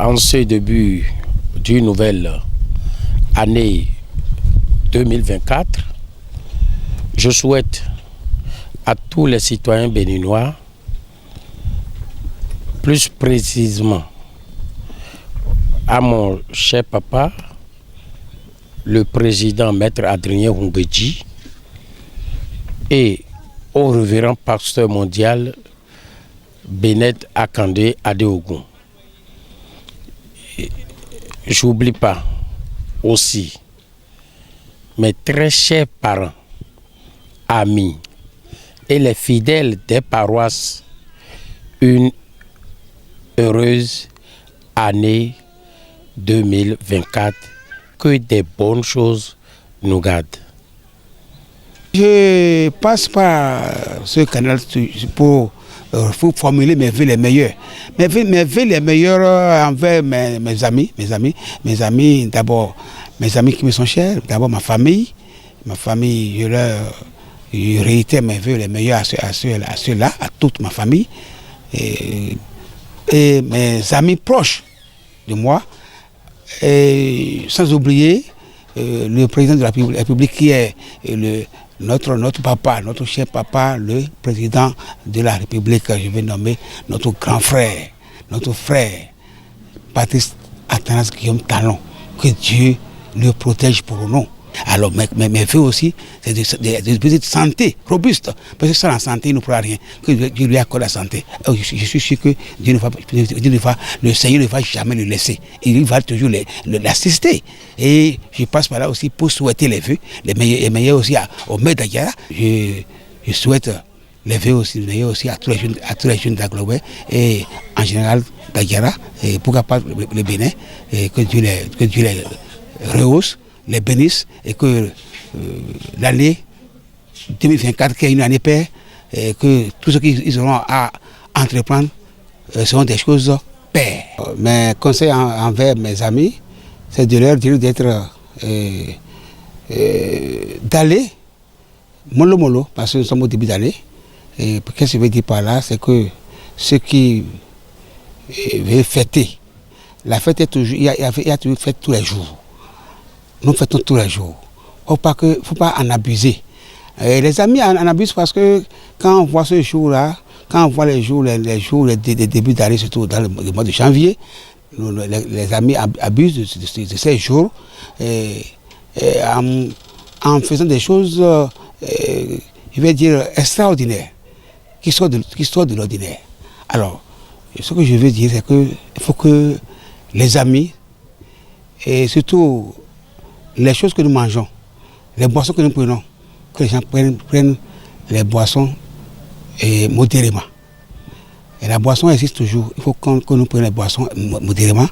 En ce début d'une nouvelle année 2024, je souhaite à tous les citoyens béninois, plus précisément à mon cher papa, le président Maître Adrien Houmbedji, et au révérend pasteur mondial Benet Akande Adeogun. J'oublie pas aussi mes très chers parents, amis et les fidèles des paroisses, une heureuse année 2024, que des bonnes choses nous gardent. Je passe par ce canal pour formuler mes vœux les meilleurs. Mes vœux les meilleurs envers mes amis, d'abord mes amis qui me sont chers, d'abord ma famille, je réitère mes vœux les meilleurs à ceux-là, à toute ma famille, et mes amis proches de moi, et sans oublier le président de la République qui est notre papa, notre cher papa, le président de la République, je vais nommer notre grand frère, notre frère, Patrice Athanas Guillaume Talon, que Dieu le protège pour nous. Alors mes vœux aussi, c'est de santé robuste, parce que sans la santé, il ne pourra rien, que Dieu lui accorde la santé. Je suis sûr que le Seigneur ne va jamais le laisser, il va toujours l'assister. Et je passe par là aussi pour souhaiter les vœux, les meilleurs aussi au maire d'Aguiara. Je souhaite les vœux aussi, les meilleurs aussi à tous les jeunes d'Aglobé et en général d'Aguiara, et pourquoi pas le Bénin, et que Dieu les rehausse, les bénisse, et que l'année 2024, qui est une année paix, et que tout ce qu'ils auront à entreprendre seront des choses paix. Mes conseils envers mes amis, c'est de leur dire d'aller mollo, parce que nous sommes au début d'année. Et qu'est-ce que je veux dire par là? C'est que ceux qui veulent fêter, la fête est toujours, il y a toujours fête tous les jours. Nous fêtons tous les jours. Il ne faut pas en abuser. Et les amis en abusent parce que quand on voit ce jour-là, quand on voit les jours des débuts d'année, surtout dans le mois de janvier, les amis abusent de ces jours en faisant des choses, je vais dire, extraordinaires, qui sortent de l'ordinaire. Alors, ce que je veux dire, c'est qu'il faut que les amis, et surtout les choses que nous mangeons, les boissons que nous prenons, que les gens prennent les boissons modérément. Et la boisson existe toujours. Il faut que nous prenions les boissons modérément.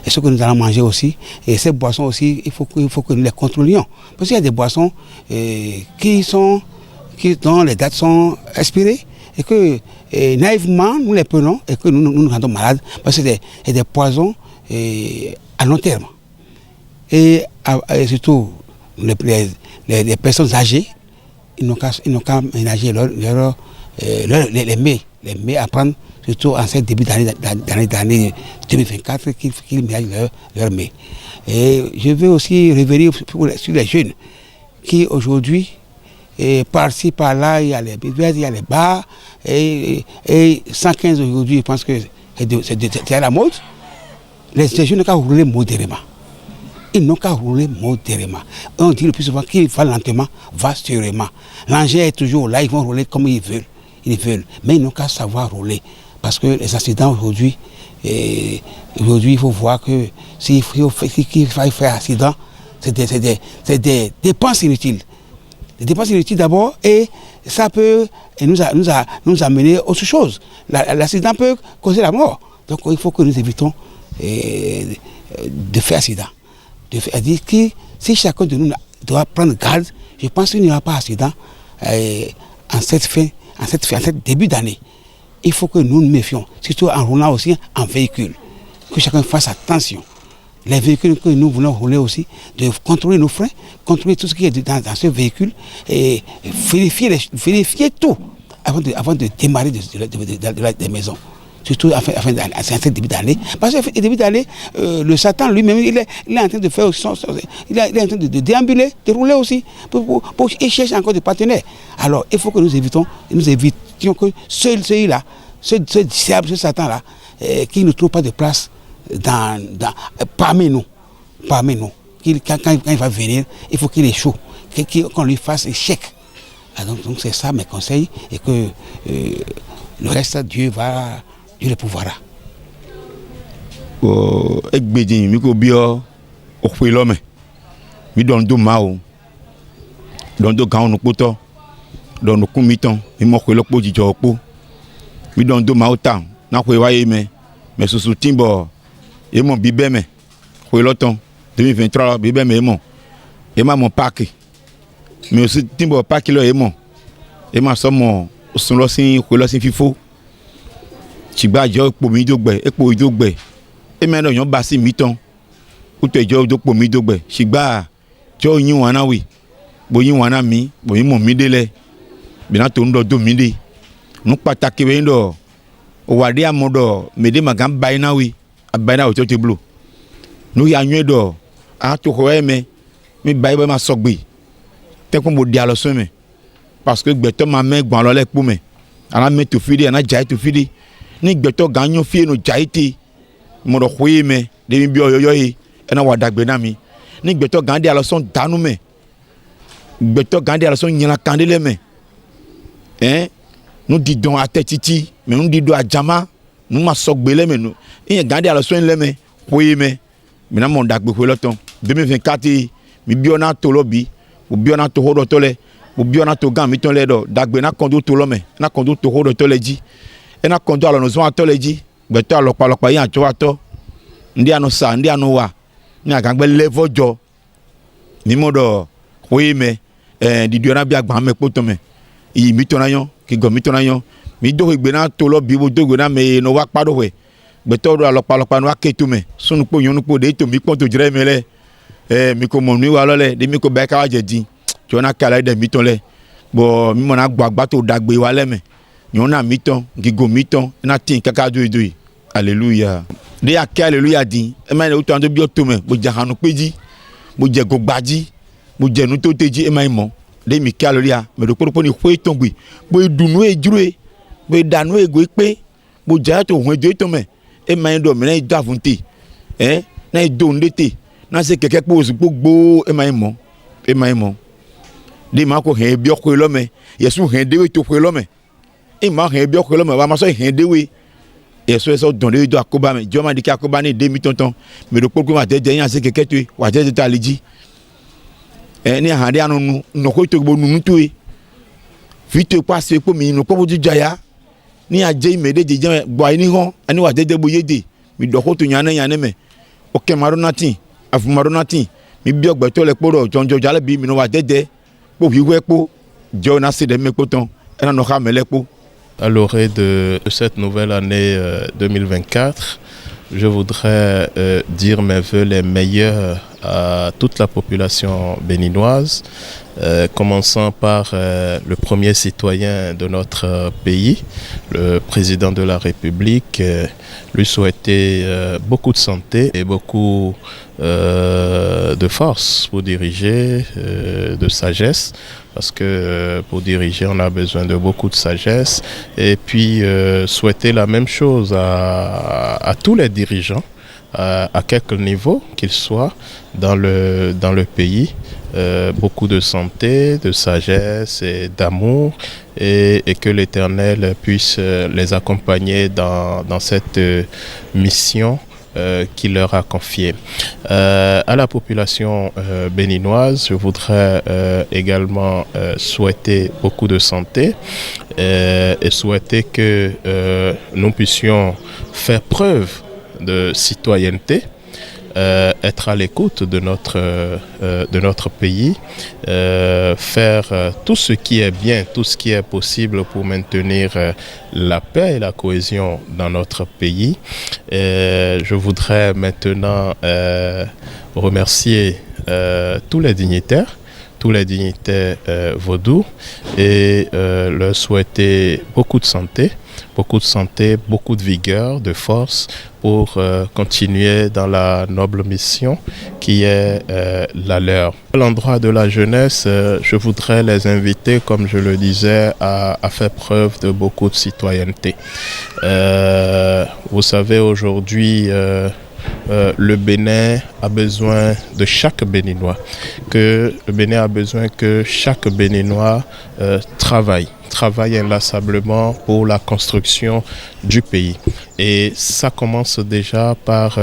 Et ce que nous allons manger aussi. Et ces boissons aussi, il faut que nous les contrôlions. Parce qu'il y a des boissons dont les dates sont expirées. Et que naïvement, nous les prenons et que nous rendons malades. Parce que c'est des poisons à long terme. Et surtout, les personnes âgées, ils n'ont qu'à ménager les mets à prendre, surtout en ce début d'année 2024, qu'ils ménagent leurs mets. Et je veux aussi revenir sur les jeunes qui aujourd'hui, par-ci, par-là, il y a les buveurs, il y a les bars, et 115 aujourd'hui, je pense que c'est à la mode. Les jeunes n'ont qu'à rouler modérément. Ils n'ont qu'à rouler modérément. On dit le plus souvent qu'ils vont lentement, va sûrement. L'engin est toujours là, ils vont rouler comme ils veulent. Mais ils n'ont qu'à savoir rouler. Parce que les accidents aujourd'hui, il faut voir que s'il faille faire accident, c'est des dépenses inutiles. Des dépenses inutiles d'abord, et ça peut nous amener à autre chose. L'accident peut causer la mort. Donc il faut que nous évitons de faire accident. C'est-à-dire que si chacun de nous doit prendre garde, je pense qu'il n'y aura pas d'accident en cette début d'année. Il faut que nous nous méfions, surtout en roulant aussi en véhicule. Que chacun fasse attention. Les véhicules que nous voulons rouler aussi, de contrôler nos freins, contrôler tout ce qui est dans ce véhicule et vérifier tout avant de démarrer des maisons. surtout en ce début d'année. Parce qu'en début d'année, le Satan lui-même, il est en train de faire il est en train de déambuler, de rouler aussi, pour chercher encore des partenaires. Alors, il faut que nous évitions que celui-là, ce diable, ce Satan-là, qui ne trouve pas de place parmi nous. Quand il va venir, il faut qu'il échoue, qu'on lui fasse échec. Donc c'est ça mes conseils, et que le reste, Dieu le pourvoira. Mi ko bio o fwe lo me mi don do ma o don do gan onu poto don ku mi ton mi mo fwe lo po jijo po mi don do ma o ta na fwe wa ye me susu timbo e mo bibe me fwe lo ton 2023 bibe me e ma mon pack mais aussi timbo pack lo e ma so mo sun lo sin fwe lo sin fifo chigba jo po mi dogbe e po idogbe e me no yon ba si mi ton o te jo do po mi dogbe chigba jo yin wana wi bo yin wana mi bo yin mo mi dele bi na to ndo do mi de nu pataki we ndo o wade amodo me de magam baina wi abaina o te blu nu ya nwe do a to ho me mi bai ba ma sogbe te ko mo dia lo so me parce que gbeto ma me gban lo le po me ana me to fidi ana jai to fidi ni gbeto ganyo fie no jaiti mo do hwe me de mi bi oyoyo yi ena wadagbe na mi ni gbeto gande ala son danu me gbeto gande ala son nyina kandele me nous didon atetiti mais nous dido ajama nous ma sogbele me nous e gande ala son le me hwe me mi na mo dagbe hwe loton 2024 mi bi ona to lobi o bi ona to hodo to le o bi ona to gan mi ton le do dagbe na kondo to lo me na kondo to hodo to le ji ena kondo alo no zo atoleji gbeto alopa yan cho ato ndi anu sa ndi anu wa ni agangbe level jo ni modo we me di diona bi agban me poto me yi mi to na yon ki go mi to na yon mi do gbe na to lo bi bo do gbe na me no wa pado we gbeto do alopa no aketu me sunu po yon po de to mi poto jire me le mi ko mo mi wa lo le de mi ko be ka wa je din jo na kala de mi to le bo mi mo na gbagba to dagbe wa le me nyona miton gigo miton na tin kaka doidoi alléluia de akẹ́ alléluia din e ma o to an to bi o to me bo jahanu peji bo je gogbaji bo je nu to teji e ma mo de mi kẹ́ alléluia me do poro ni hwe ton gbe bo dunu ejure bo danu ego pe bo ja to hun ejo to me e ma do me na do afunte na do ndete na se keke po osu gbogbo e ma mo de ma ko hen bi o ko lo me yesu hen de we to ko lo me e ma hen bi o ko lo me wa ma so hen de we eso donde do akoba me jo ma di ki akoba ni de mi tonton me do poko ma de yan se keke tu wa je ta liji ni han de anu no ko to gbo nu tu e fi to pa se po mi no po ju jaya ni aje me de je gbo ai ni hon ani wa de bo yede mi do ko to yan me o ke maronatin afu maronatin mi bi ogbe to le poro jonjo jale bi mi no wa de po wi we po jo na se de me po ton ena no ha me le po. À l'orée de cette nouvelle année 2024, je voudrais dire mes vœux les meilleurs à toute la population béninoise, commençant par le premier citoyen de notre pays, le président de la République, lui souhaiter beaucoup de santé et beaucoup de force pour diriger, de sagesse, parce que pour diriger on a besoin de beaucoup de sagesse, et puis souhaiter la même chose à tous les dirigeants, à quelque niveau qu'ils soient dans le pays, beaucoup de santé, de sagesse et d'amour, et que l'Éternel puisse les accompagner dans cette mission qu'il leur a confié. À la population béninoise, je voudrais également souhaiter beaucoup de santé et souhaiter que nous puissions faire preuve de citoyenneté, être à l'écoute de notre pays, faire tout ce qui est bien, tout ce qui est possible pour maintenir la paix et la cohésion dans notre pays. Je voudrais maintenant remercier tous les dignitaires tous les dignitaires vaudous et leur souhaiter beaucoup de santé, beaucoup de vigueur, de force pour continuer dans la noble mission qui est la leur. À l'endroit de la jeunesse, je voudrais les inviter, comme je le disais, à faire preuve de beaucoup de citoyenneté. Vous savez, aujourd'hui, le Bénin a besoin de chaque Béninois, le Bénin a besoin que chaque Béninois travaille inlassablement pour la construction du pays. Et ça commence déjà par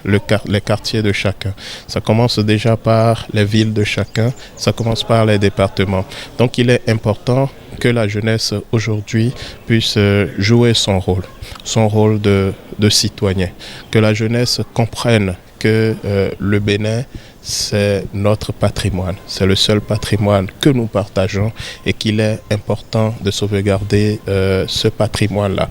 les quartiers de chacun, ça commence déjà par les villes de chacun, ça commence par les départements. Donc il est important que la jeunesse aujourd'hui puisse jouer son rôle de citoyen, que la jeunesse comprenne que le Bénin, c'est notre patrimoine, c'est le seul patrimoine que nous partageons et qu'il est important de sauvegarder ce patrimoine-là.